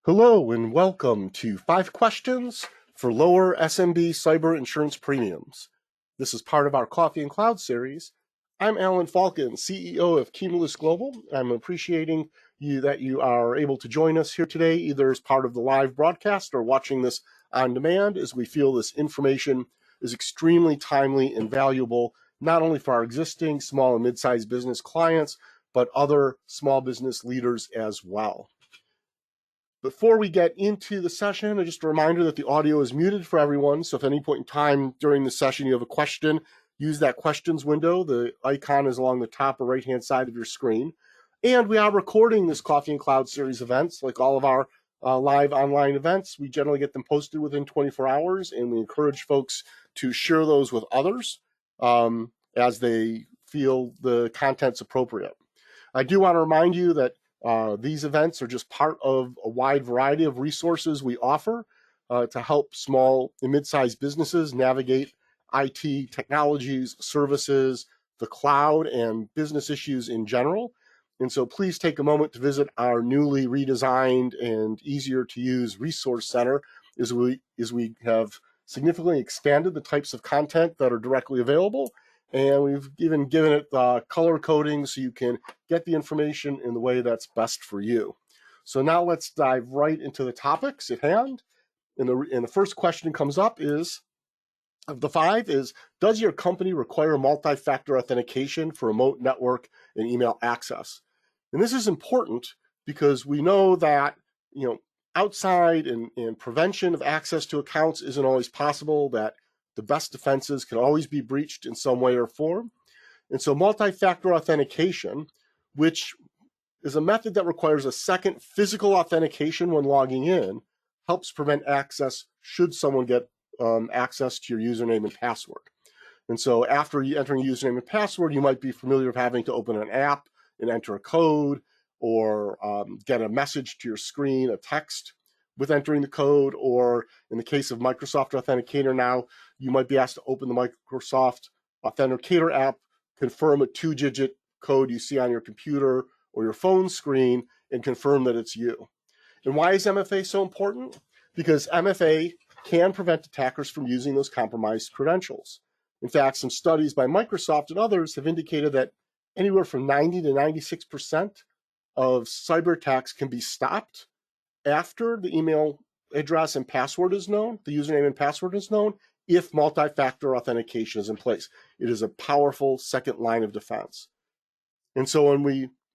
Hello and welcome to 5 Questions for Lower SMB Cyber Insurance Premiums. This is part of our Coffee and Cloud series. I'm Alan Falcon, CEO of Cumulus Global. I'm appreciating that you are able to join us here today, either as part of the live broadcast or watching this on demand, as we feel this information is extremely timely and valuable, not only for our existing small and mid-sized business clients, but other small business leaders as well. Before we get into the session, just a reminder that the audio is muted for everyone. So if at any point in time during the session you have a question, use that questions window. The icon is along the top or right-hand side of your screen. And we are recording this Coffee and Cloud series events, like all of our live online events. We generally get them posted within 24 hours, and we encourage folks to share those with others as they feel the content's appropriate. I do want to remind you that these events are just part of a wide variety of resources we offer to help small and mid-sized businesses navigate IT technologies, services, the cloud, and business issues in general. And so please take a moment to visit our newly redesigned and easier to use resource center as we have significantly expanded the types of content that are directly available. And we've even given it color coding so you can get the information in the way that's best for you. So now let's dive right into the topics at hand. And the first question comes up is, of the 5, is, does your company require multi-factor authentication for remote network and email access? And this is important because we know that, outside and prevention of access to accounts isn't always possible, that the best defenses can always be breached in some way or form. And so multi-factor authentication, which is a method that requires a second physical authentication when logging in, helps prevent access should someone get access to your username and password. And so after you entering username and password, you might be familiar with having to open an app and enter a code, or get a message to your screen, a text with entering the code, or in the case of Microsoft Authenticator now, you might be asked to open the Microsoft Authenticator app, confirm a 2-digit code you see on your computer or your phone screen, and confirm that it's you. And why is MFA so important? Because MFA can prevent attackers from using those compromised credentials. In fact, some studies by Microsoft and others have indicated that anywhere from 90 to 96% of cyber attacks can be stopped after the email address and password is known, the username and password is known, if multi-factor authentication is in place. It is a powerful second line of defense. And so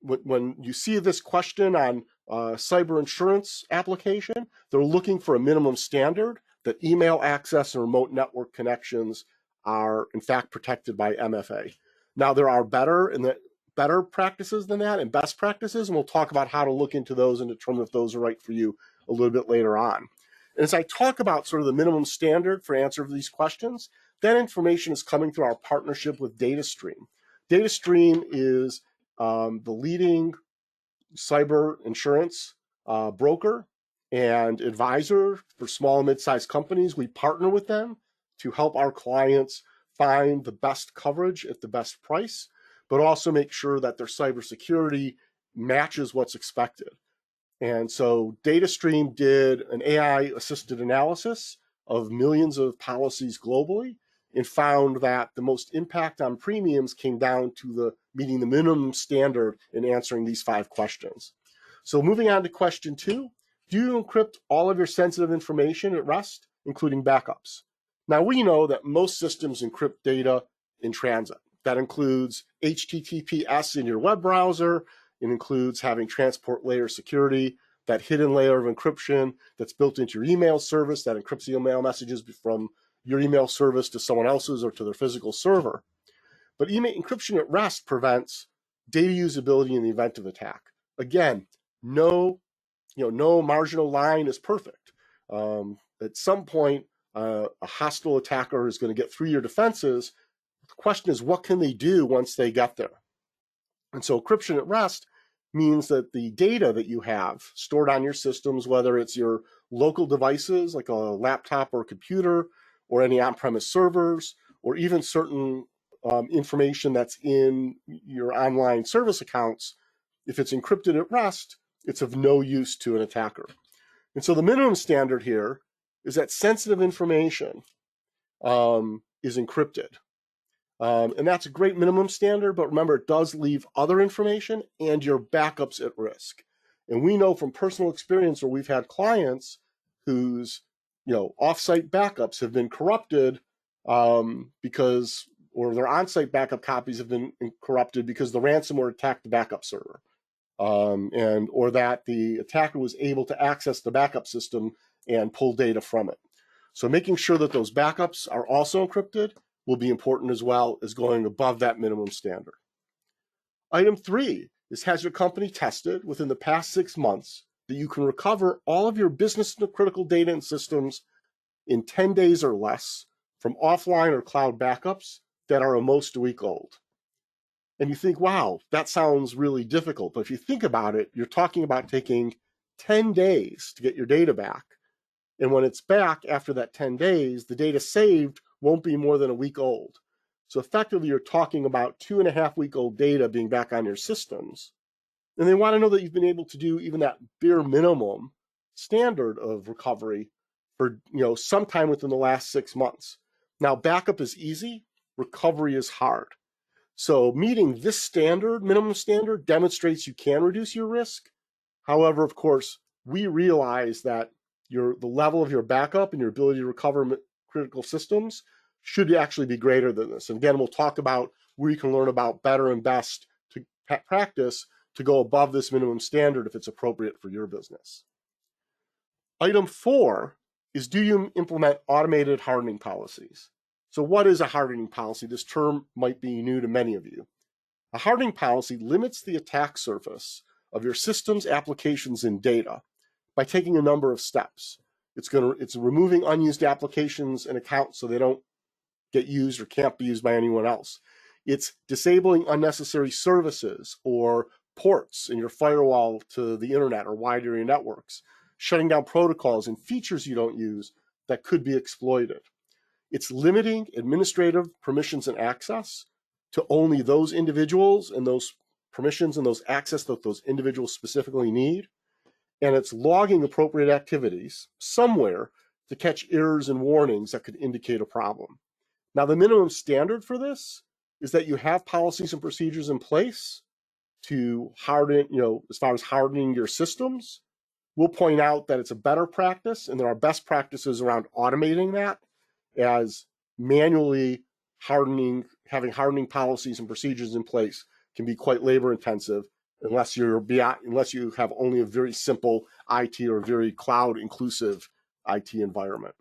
when you see this question on cyber insurance application, they're looking for a minimum standard that email access and remote network connections are in fact protected by MFA. Now there are better practices than that and best practices, and we'll talk about how to look into those and determine if those are right for you a little bit later on. And as I talk about sort of the minimum standard for answer to these questions, that information is coming through our partnership with Datastream. Datastream is the leading cyber insurance broker and advisor for small and mid-sized companies. We partner with them to help our clients find the best coverage at the best price, but also make sure that their cybersecurity matches what's expected. And so Datastream did an AI-assisted analysis of millions of policies globally and found that the most impact on premiums came down to meeting the minimum standard in answering these 5 questions. So moving on to question 2, do you encrypt all of your sensitive information at rest, including backups? Now we know that most systems encrypt data in transit. That includes HTTPS in your web browser. It includes having transport layer security, that hidden layer of encryption that's built into your email service that encrypts the email messages from your email service to someone else's or to their physical server. But email encryption at rest prevents data usability in the event of attack. Again, no marginal line is perfect. At some point, a hostile attacker is going to get through your defenses. The question is, what can they do once they get there? And so encryption at rest means that the data that you have stored on your systems, whether it's your local devices like a laptop or a computer, or any on-premise servers, or even certain information that's in your online service accounts, if it's encrypted at rest, it's of no use to an attacker. And so the minimum standard here is that sensitive information is encrypted. And that's a great minimum standard, but remember, it does leave other information and your backups at risk. And we know from personal experience where we've had clients whose offsite backups have been corrupted because, or their on-site backup copies have been corrupted because the ransomware attacked the backup server, or that the attacker was able to access the backup system and pull data from it. So making sure that those backups are also encrypted will be important, as well as going above that minimum standard. Item 3 is, has your company tested within the past 6 months that you can recover all of your business critical data and systems in 10 days or less from offline or cloud backups that are almost a week old? And you think, wow, that sounds really difficult. But if you think about it, you're talking about taking 10 days to get your data back. And when it's back after that 10 days, the data saved won't be more than a week old. So effectively, you're talking about 2.5-week-old data being back on your systems. And they want to know that you've been able to do even that bare minimum standard of recovery for sometime within the last 6 months. Now, backup is easy, recovery is hard. So meeting this standard, minimum standard, demonstrates you can reduce your risk. However, of course, we realize that the level of your backup and your ability to recover critical systems should actually be greater than this. And again, we'll talk about where you can learn about better and best to practice to go above this minimum standard if it's appropriate for your business. Item 4 is, do you implement automated hardening policies? So what is a hardening policy? This term might be new to many of you. A hardening policy limits the attack surface of your systems, applications, and data by taking a number of steps. It's removing unused applications and accounts so they don't get used or can't be used by anyone else. It's disabling unnecessary services or ports in your firewall to the internet or wide area networks, shutting down protocols and features you don't use that could be exploited. It's limiting administrative permissions and access to only those individuals and those permissions and those access that those individuals specifically need. And it's logging appropriate activities somewhere to catch errors and warnings that could indicate a problem. Now, the minimum standard for this is that you have policies and procedures in place to harden, as far as hardening your systems. We'll point out that it's a better practice, and there are best practices around automating that, as manually hardening, having hardening policies and procedures in place can be quite labor intensive unless you have only a very simple IT or very cloud inclusive IT environment.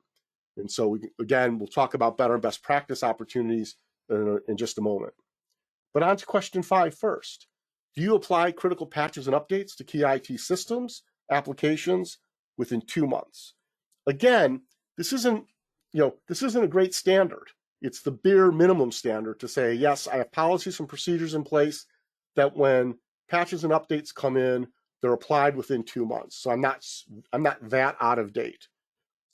And so we'll talk about better and best practice opportunities in just a moment. But on to question 5 first. Do you apply critical patches and updates to key IT systems, applications within 2 months? Again, this isn't a great standard. It's the bare minimum standard to say, yes, I have policies and procedures in place that when patches and updates come in, they're applied within 2 months. So I'm not that out of date.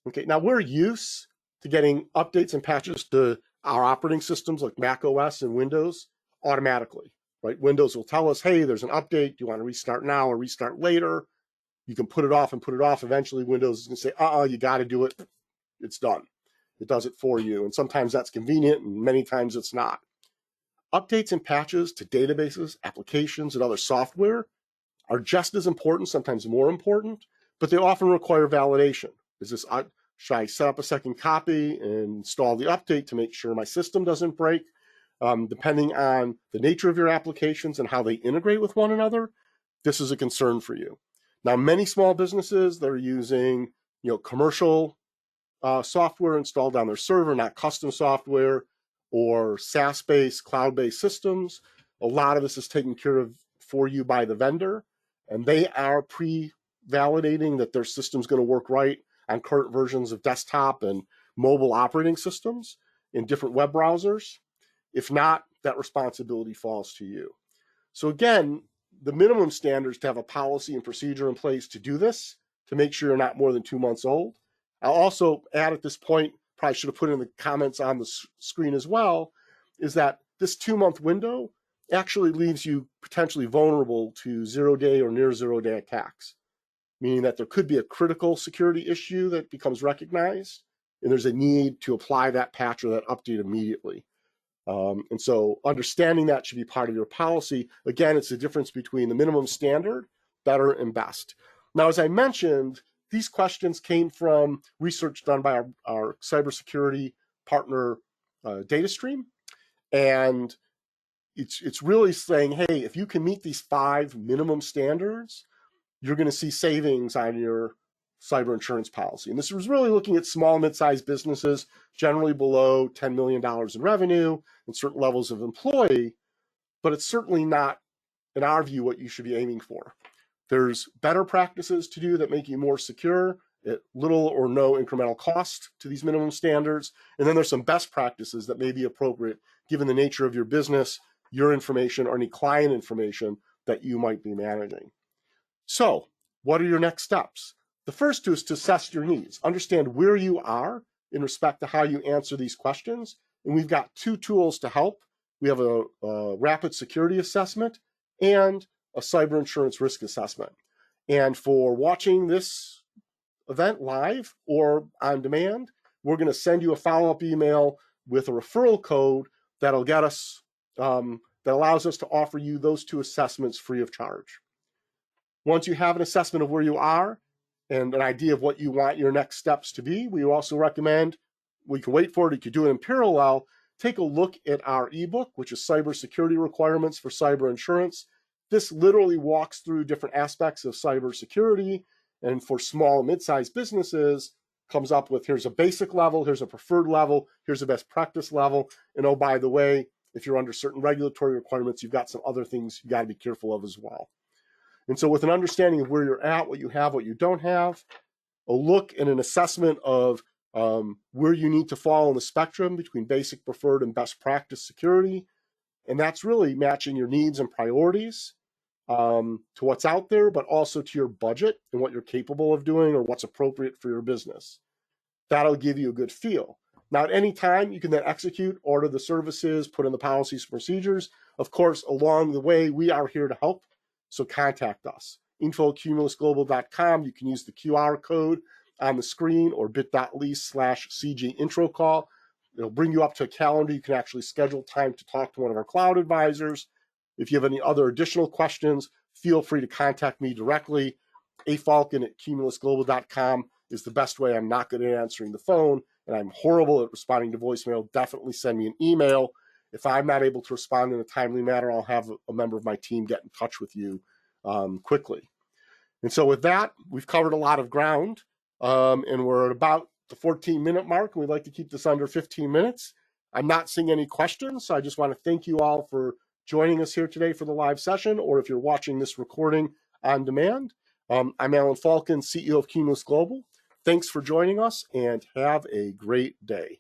Okay, now we're used to getting updates and patches to our operating systems like Mac OS and Windows automatically, right? Windows will tell us, hey, there's an update. Do you want to restart now or restart later? You can put it off and put it off. Eventually, Windows is going to say, you got to do it. It's done. It does it for you. And sometimes that's convenient, and many times it's not. Updates and patches to databases, applications, and other software are just as important, sometimes more important, but they often require validation. Should I set up a second copy and install the update to make sure my system doesn't break? Depending on the nature of your applications and how they integrate with one another, this is a concern for you. Now, many small businesses that are using commercial software installed on their server, not custom software, or SaaS-based, cloud-based systems, a lot of this is taken care of for you by the vendor, and they are pre-validating that their system's going to work right on current versions of desktop and mobile operating systems in different web browsers. If not, that responsibility falls to you. So again, the minimum standards to have a policy and procedure in place to do this, to make sure you're not more than 2 months old. I'll also add at this point, probably should have put in the comments on the screen as well, is that this 2-month window actually leaves you potentially vulnerable to 0-day or near 0-day attacks. meaning that there could be a critical security issue that becomes recognized, and there's a need to apply that patch or that update immediately. And so understanding that should be part of your policy. Again, it's the difference between the minimum standard, better, and best. Now, as I mentioned, these questions came from research done by our cybersecurity partner, Datastream. And it's really saying, hey, if you can meet these 5 minimum standards, you're going to see savings on your cyber insurance policy. And this was really looking at small, mid-sized businesses, generally below $10 million in revenue and certain levels of employee, but it's certainly not, in our view, what you should be aiming for. There's better practices to do that make you more secure at little or no incremental cost to these minimum standards. And then there's some best practices that may be appropriate given the nature of your business, your information, or any client information that you might be managing. So, what are your next steps? The first is to assess your needs, understand where you are in respect to how you answer these questions. And we've got 2 tools to help. We have a rapid security assessment and a cyber insurance risk assessment. And for watching this event live or on demand, we're going to send you a follow-up email with a referral code that'll get us, that allows us to offer you those 2 assessments free of charge. Once you have an assessment of where you are and an idea of what you want your next steps to be, we also recommend, we can wait for it, you could do it in parallel, take a look at our ebook, which is Cybersecurity Requirements for Cyber Insurance. This literally walks through different aspects of cybersecurity, and for small and mid-sized businesses, comes up with here's a basic level, here's a preferred level, here's a best practice level, and oh, by the way, if you're under certain regulatory requirements, you've got some other things you've got to be careful of as well. And so with an understanding of where you're at, what you have, what you don't have, a look and an assessment of where you need to fall in the spectrum between basic, preferred, and best practice security. And that's really matching your needs and priorities to what's out there, but also to your budget and what you're capable of doing or what's appropriate for your business. That'll give you a good feel. Now, at any time, you can then execute, order the services, put in the policies and procedures. Of course, along the way, we are here to help. So contact us. info@cumulusglobal.com. You can use the QR code on the screen or bit.ly/CG intro call. It'll bring you up to a calendar. You can actually schedule time to talk to one of our cloud advisors. If you have any other additional questions, feel free to contact me directly. Falcon@cumulusglobal.com is the best way. I'm not good at answering the phone, and I'm horrible at responding to voicemail. Definitely send me an email. If I'm not able to respond in a timely manner, I'll have a member of my team get in touch with you quickly. And so with that, we've covered a lot of ground, and we're at about the 14-minute mark, and we'd like to keep this under 15 minutes. I'm not seeing any questions, so I just want to thank you all for joining us here today for the live session, or if you're watching this recording on demand. I'm Alan Falcon, CEO of Cumulus Global. Thanks for joining us, and have a great day.